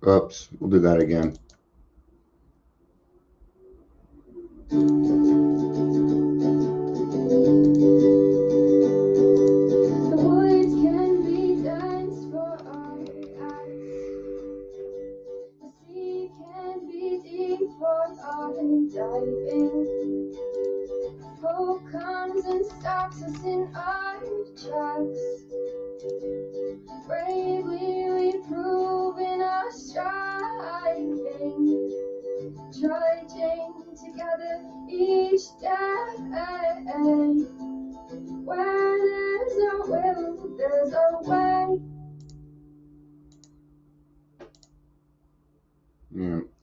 Oops, we'll do that again.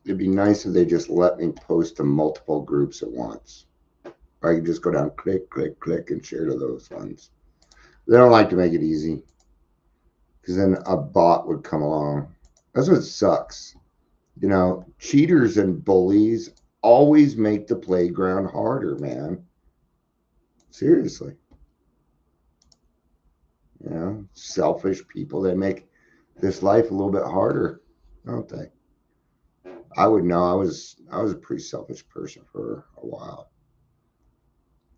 It'd be nice if they just let me post to multiple groups at once. Or I can just go down, click, click, click, and share to those ones. They don't like to make it easy, because then a bot would come along. That's what sucks. You know, cheaters and bullies always make the playground harder, man. Seriously. You know, selfish people, they make this life a little bit harder, don't they? I would know. I was a pretty selfish person for a while.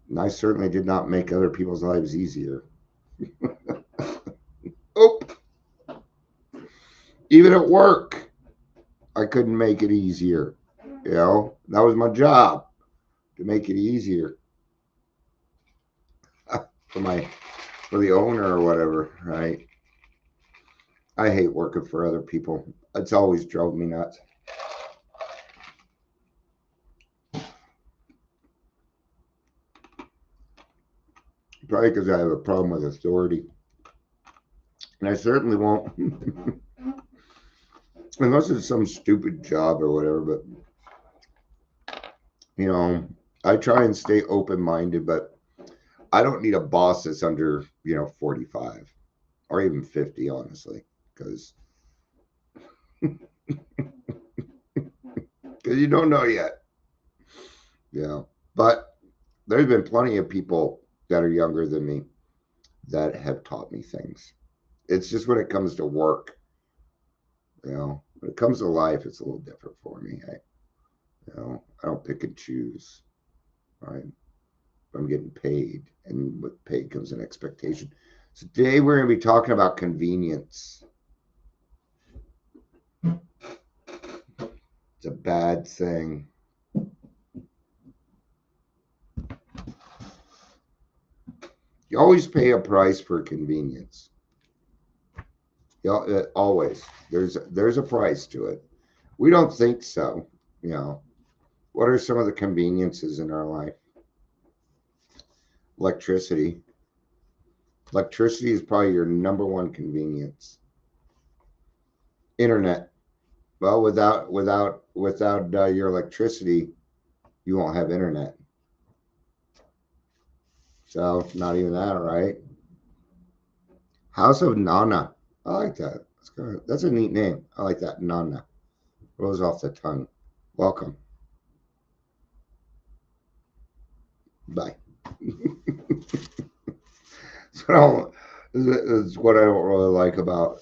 And I certainly did not make other people's lives easier. Oh, even at work, I couldn't make it easier. You know, that was my job, to make it easier for the owner or whatever, right? I hate working for other people. It's always drove me nuts. Probably because I have a problem with authority. And I certainly won't, unless it's some stupid job or whatever. But, you know, I try and stay open minded, but I don't need a boss that's under, 45 or even 50, honestly, because you don't know yet. Yeah. But there's been plenty of people that are younger than me that have taught me things. It's just when it comes to work, when it comes to life, it's a little different for me. I don't pick and choose, right? I'm getting paid, and with paid comes an expectation. So today we're going to be talking about convenience. It's a bad thing. You always pay a price for convenience. Always. There's a price to it. We don't think so. What are some of the conveniences in our life? Electricity. Electricity is probably your number one convenience. Internet. Well, without your electricity, you won't have internet. So not even that, right? House of Nana. I like that. That's a neat name. I like that. Nana. Rolls off the tongue. Welcome. Bye. So that's what I don't really like about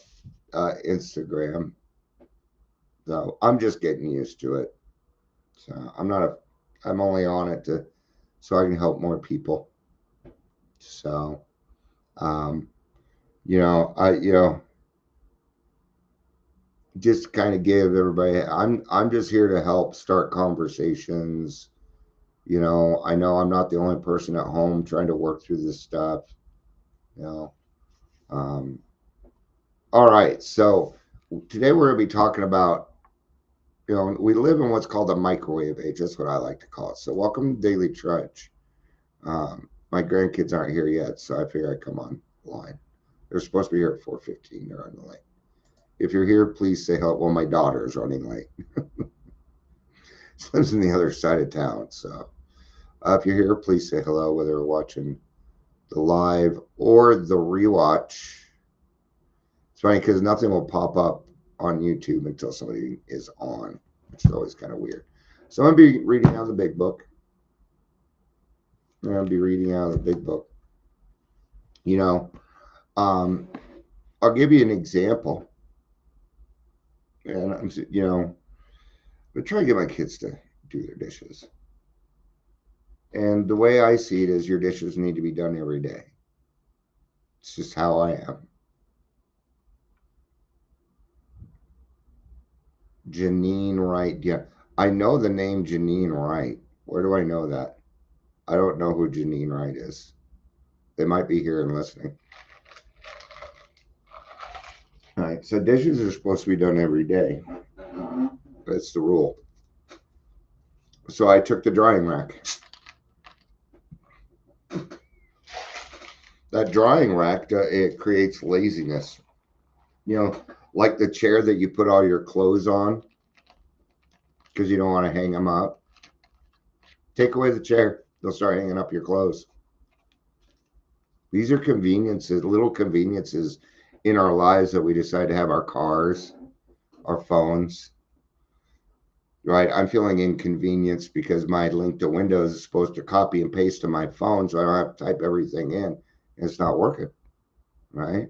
Instagram. So I'm just getting used to it. So I'm only on it so I can help more people. So, um, just kind of give everybody. I'm just here to help start conversations. I know I'm not the only person at home trying to work through this stuff. You know, um, all right. So today we're going to be talking about. We live in what's called a microwave age. That's what I like to call it. So welcome to Daily Trudge. My grandkids aren't here yet, so I figure I'd come online. They're supposed to be here at 4:15. They're running late. If you're here, please say hello. Well, my daughter is running late. She lives in the other side of town. So if you're here, please say hello, whether you're watching the live or the rewatch. It's funny because nothing will pop up on YouTube until somebody is on, which is always kind of weird. So I'm going to be reading out of the big book. I'll give you an example. And I'm trying to get my kids to do their dishes. And the way I see it is your dishes need to be done every day. It's just how I am. Janine Wright. Yeah, I know the name Janine Wright. Where do I know that? I don't know who Janine Wright is. They might be here and listening. All right, so dishes are supposed to be done every day. That's the rule. So I took the drying rack. That drying rack, it creates laziness. Like the chair that you put all your clothes on because you don't want to hang them up. Take away the chair, they'll start hanging up your clothes. These are conveniences, little conveniences in our lives that we decide to have: our cars, our phones. Right? I'm feeling inconvenienced because my link to Windows is supposed to copy and paste to my phone, so I don't have to type everything in, and it's not working. Right?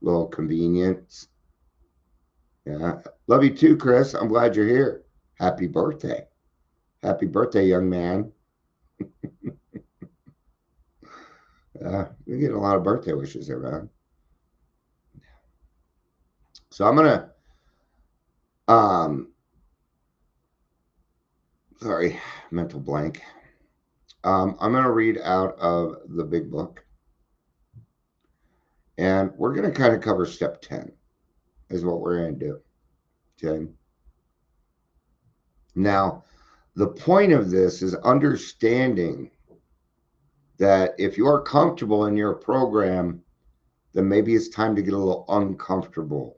Little convenience. Yeah. Love you too, Chris. I'm glad you're here. Happy birthday. Happy birthday, young man. We get a lot of birthday wishes there, man. So I'm gonna sorry, mental blank. I'm gonna read out of the big book. And we're gonna kind of cover step 10 is what we're gonna do. Okay. Now, the point of this is understanding that if you are comfortable in your program, then maybe it's time to get a little uncomfortable.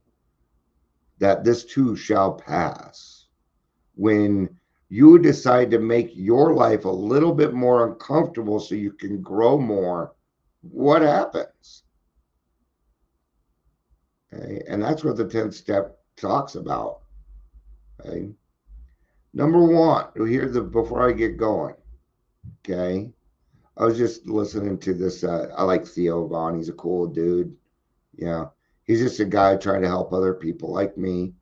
That this too shall pass. When you decide to make your life a little bit more uncomfortable so you can grow more, what happens? Okay? And that's what the 10th step talks about. Okay? Number one, before I get going, okay? I was just listening to this. I like Theo Vaughn. He's a cool dude. Yeah. He's just a guy trying to help other people like me.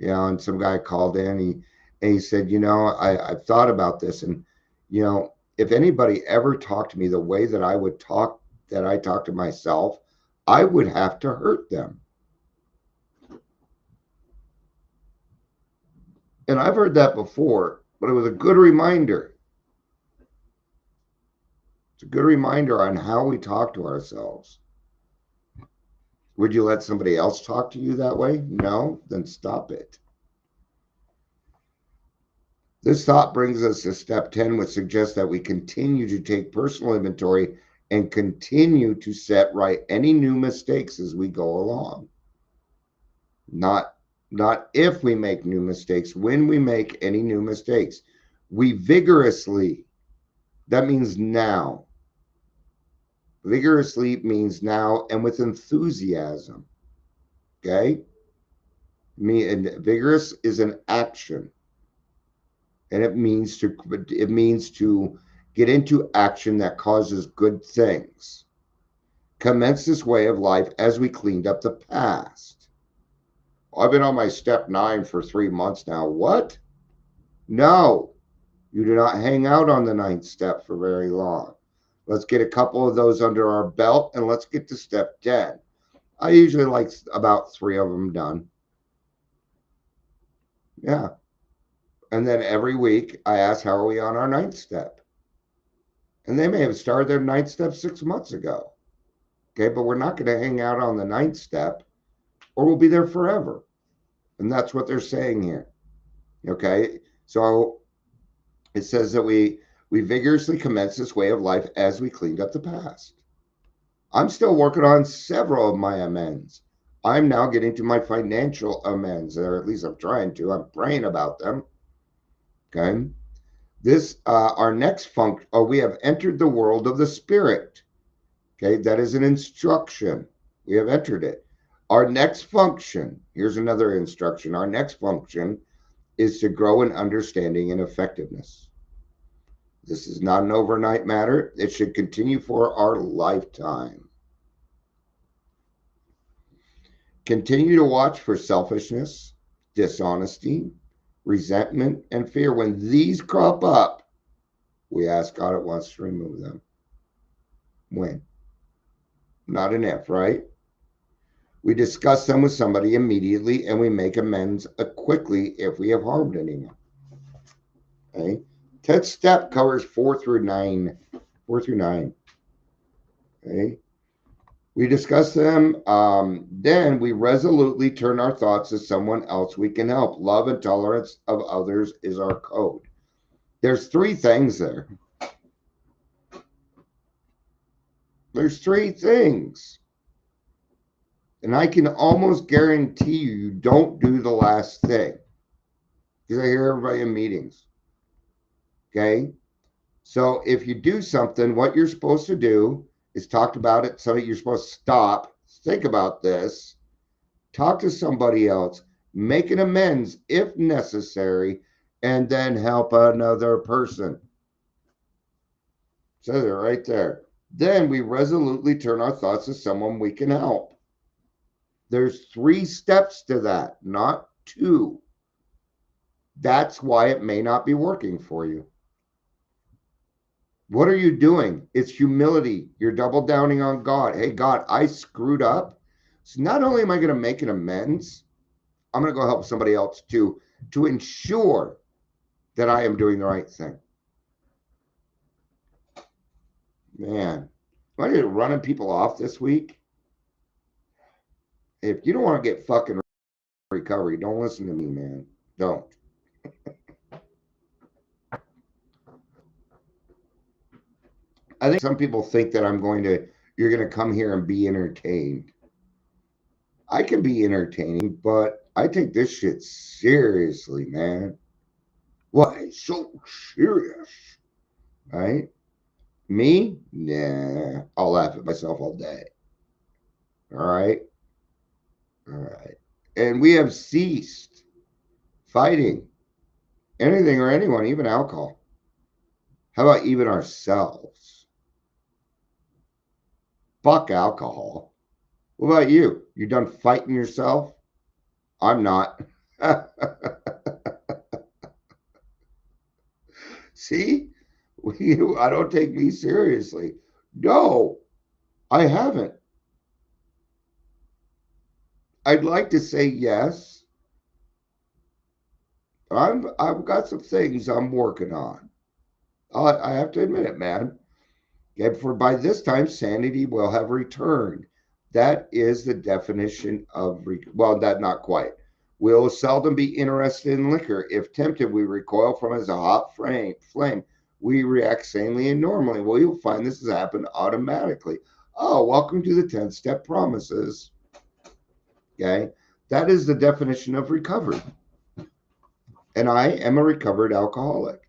And some guy called in. He said, I've thought about this. And, if anybody ever talked to me the way that I talk to myself, I would have to hurt them. And I've heard that before, but it was a good reminder. It's a good reminder on how we talk to ourselves. Would you let somebody else talk to you that way? No? Then stop it. This thought brings us to step 10, which suggests that we continue to take personal inventory and continue to set right any new mistakes as we go along. Not if we make new mistakes, when we make any new mistakes. We vigorously, that means now. Vigorously means now and with enthusiasm. Okay? Vigorous is an action. And it means to get into action that causes good things. Commence this way of life as we cleaned up the past. I've been on my step 9 for 3 months now. What? No, you do not hang out on the 9th step for very long. Let's get a couple of those under our belt and let's get to step 10. I usually like about 3 of them done. Yeah. And then every week I ask, how are we on our 9th step? And they may have started their 9th step 6 months ago. Okay, but we're not going to hang out on the 9th step or we'll be there forever. And that's what they're saying here. Okay, so it says that we vigorously commence this way of life as we cleaned up the past. I'm still working on several of my amends. I'm now getting to my financial amends, or at least I'm trying to. I'm praying about them. Okay. Our next function, we have entered the world of the spirit. Okay. That is an instruction. We have entered it. Our next function, here's another instruction. Our next function is to grow in understanding and effectiveness. This is not an overnight matter. It should continue for our lifetime. Continue to watch for selfishness, dishonesty, resentment, and fear. When these crop up, we ask God at once to remove them. When? Not an if, right? We discuss them with somebody immediately and we make amends quickly if we have harmed anyone. Okay? 10th step covers 4 through 9. 4 through 9. Okay? We discuss them. Then we resolutely turn our thoughts to someone else we can help. Love and tolerance of others is our code. There's 3 things there. There's 3 things. And I can almost guarantee you don't do the last thing. Because I hear everybody in meetings. Okay? So if you do something, what you're supposed to do is talk about it so that you're supposed to stop, think about this, talk to somebody else, make an amends if necessary, and then help another person. It says it right there. Then we resolutely turn our thoughts to someone we can help. There's 3 steps to that, not 2. That's why it may not be working for you. What are you doing? It's humility. You're double downing on God. Hey, God, I screwed up. So not only am I going to make an amends, I'm going to go help somebody else too, to ensure that I am doing the right thing. Man, am I just running people off this week? If you don't want to get fucking recovery, don't listen to me, man. Don't. I think some people think that you're going to come here and be entertained. I can be entertaining, but I take this shit seriously, man. Why so serious? Right? Me? Nah. I'll laugh at myself all day. All right? All right. And we have ceased fighting anything or anyone, even alcohol. How about even ourselves? Fuck alcohol. What about you? You done fighting yourself? I'm not. See? I don't take me seriously. No, I haven't. I'd like to say yes. I've got some things I'm working on. I have to admit it, man. Okay, for by this time, sanity will have returned. That is the definition of, well, that not quite. We'll seldom be interested in liquor. If tempted, we recoil from it as a hot flame. We react sanely and normally. Well, you'll find this has happened automatically. Oh, welcome to the 10 step promises. Okay, that is the definition of recovery. And I am a recovered alcoholic.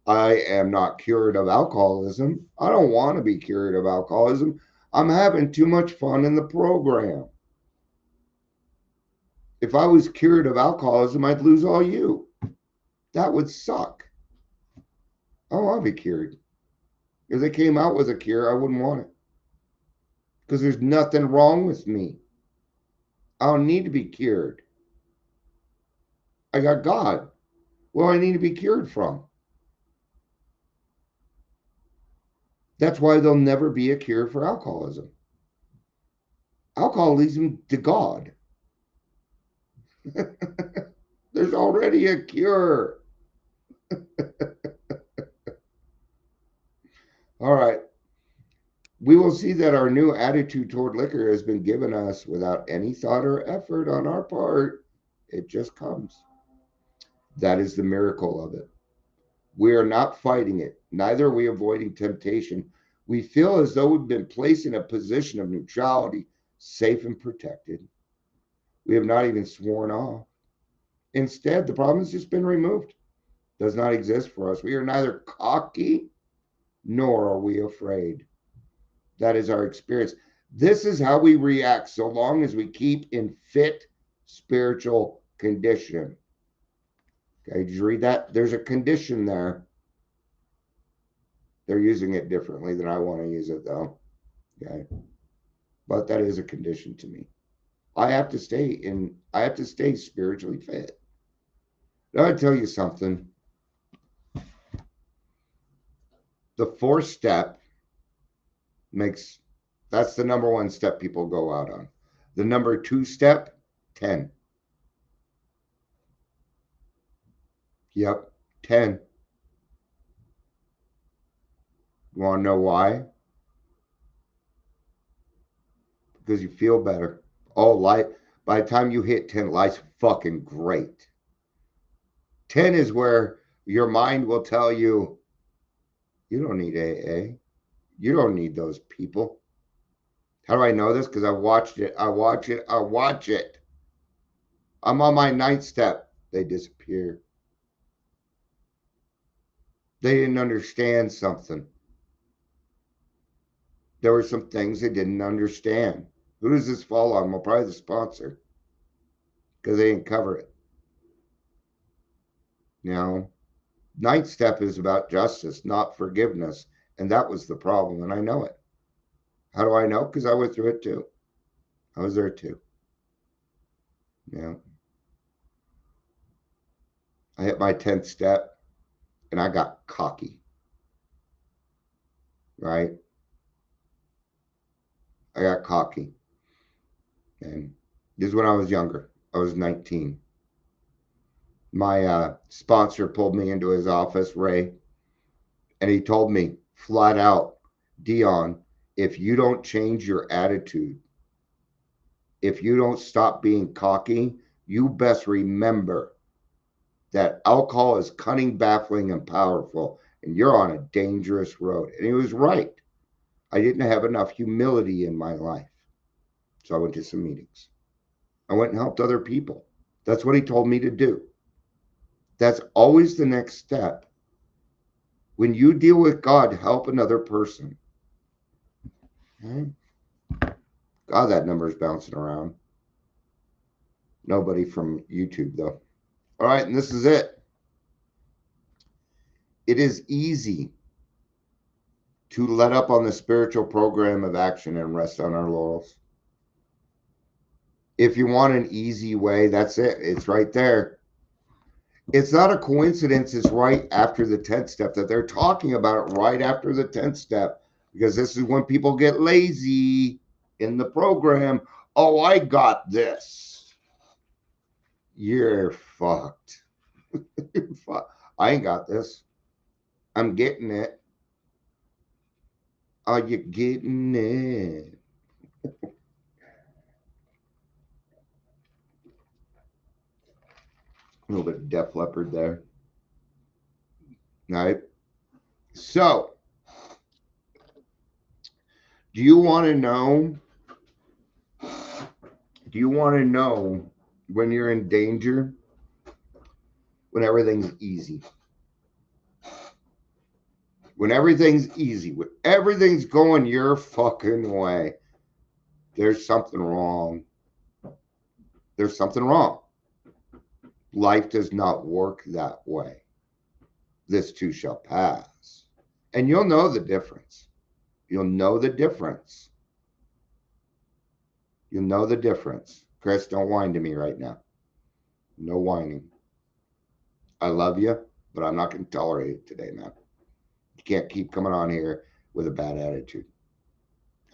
I am not cured of alcoholism. I don't want to be cured of alcoholism. I'm having too much fun in the program. If I was cured of alcoholism, I'd lose all you. That would suck. I don't want to be cured. If they came out with a cure, I wouldn't want it. Because there's nothing wrong with me. I don't need to be cured. I got God. What do I need to be cured from? That's why there'll never be a cure for alcoholism. Alcohol leads them to God. There's already a cure. All right. We will see that our new attitude toward liquor has been given us without any thought or effort on our part. It just comes. That is the miracle of it. We are not fighting it, neither are we avoiding temptation. We feel as though we've been placed in a position of neutrality, safe and protected. We have not even sworn off. Instead, the problem has just been removed. Does not exist for us. We are neither cocky nor are we afraid. That is our experience. This is how we react so long as we keep in fit spiritual condition. Okay, did you read that? There's a condition there. They're using it differently than I want to use it, though. Okay, but that is a condition to me. I have to stay spiritually fit. Now I tell you something. The fourth step makes that's the number one step people go out on. The number two step, 10. Yep, 10. You want to know why? Because you feel better. Oh, life, by the time you hit 10, life's fucking great. 10 is where your mind will tell you, you don't need AA. You don't need those people. How do I know this? Because I watched it. I watch it. I watch it. I'm on my ninth step. They disappear. They didn't understand something. There were some things they didn't understand. Who does this fall on? Well, probably the sponsor because they didn't cover it. You know, ninth step is about justice, not forgiveness. And that was the problem. And I know it. How do I know? Because I went through it too. I was there too. You know, I hit my 10th step and I got cocky, right? I got cocky. And this is when I was younger. I was 19. My sponsor pulled me into his office, Ray, and he told me flat out, Dion, if you don't change your attitude, if you don't stop being cocky, you best remember that alcohol is cunning, baffling, and powerful, and you're on a dangerous road. And he was right. I didn't have enough humility in my life. So I went to some meetings. I went and helped other people. That's what he told me to do. That's always the next step. When you deal with God, help another person. Okay? God, that number is bouncing around. Nobody from YouTube, though. All right, and this is it. It is easy to let up on the spiritual program of action and rest on our laurels. If you want an easy way, that's it. It's right there. It's not a coincidence. It's right after the 10th step that they're talking about it right after the 10th step because this is when people get lazy in the program. Oh, I got this. You're fucked. I ain't got this. I'm getting it. Are you getting it? A little bit of Def Leppard there. All right. So, do you want to know? Do you want to know when you're in danger? When everything's easy. When everything's easy. When everything's going your fucking way. There's something wrong. There's something wrong. Life does not work that way. This too shall pass. And you'll know the difference. You'll know the difference. You'll know the difference. Chris, don't whine to me right now. No whining. I love you, but I'm not going to tolerate it today, man. You can't keep coming on here with a bad attitude.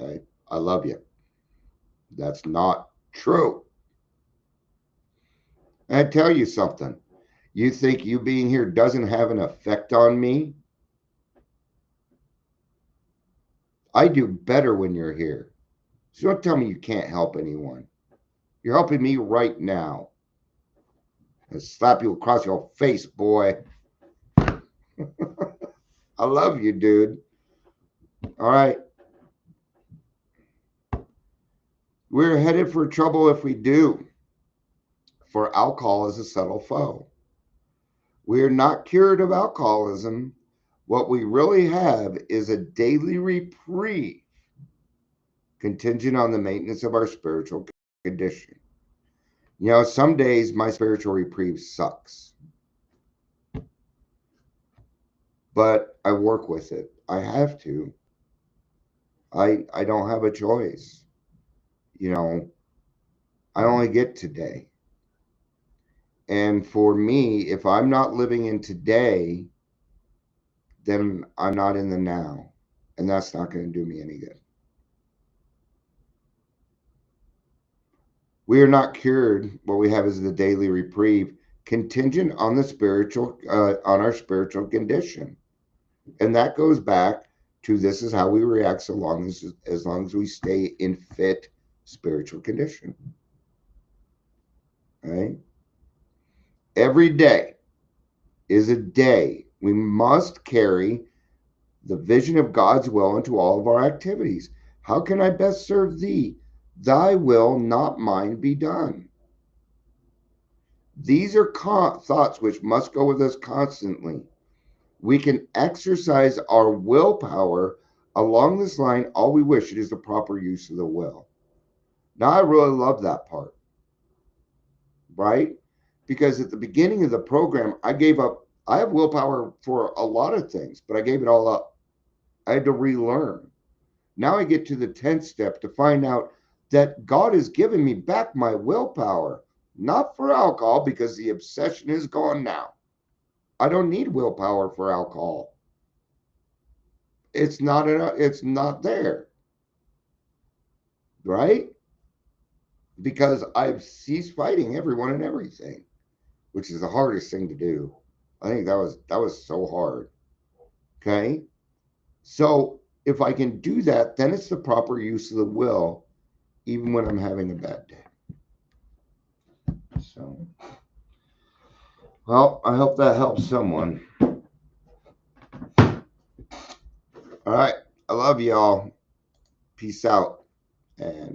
Okay? I love you. That's not true. And I tell you something. You think you being here doesn't have an effect on me? I do better when you're here. So don't tell me you can't help anyone. You're helping me right now. I'll slap you across your face, boy. I love you, dude. All right. We're headed for trouble if we do, for alcohol is a subtle foe. We are not cured of alcoholism. What we really have is a daily reprieve contingent on the maintenance of our spiritual condition. You know, some days my spiritual reprieve sucks, but I work with it. I have to. I don't have a choice. You know, I only get today. And for me, if I'm not living in today, then I'm not in the now. And that's not going to do me any good. We are not cured. What we have is the daily reprieve, contingent on on our spiritual condition. And that goes back to this is how we react so long as long as we stay in fit spiritual condition. Right? Every day is a day we must carry the vision of God's will into all of our activities. How can I best serve thee? Thy will, not mine, be done. These are thoughts which must go with us constantly. We can exercise our willpower along this line all we wish. It is the proper use of the will. Now, I really love that part, right? Because at the beginning of the program, I gave up. I have willpower for a lot of things, but I gave it all up. I had to relearn. Now I get to the 10th step to find out that God has given me back my willpower, not for alcohol, because the obsession is gone now. I don't need willpower for alcohol. It's not there, right? Because I've ceased fighting everyone and everything, which is the hardest thing to do. I think that was so hard. Okay? So if I can do that, then it's the proper use of the will, even when I'm having a bad day. So, well, I hope that helps someone. All right. I love y'all. Peace out. And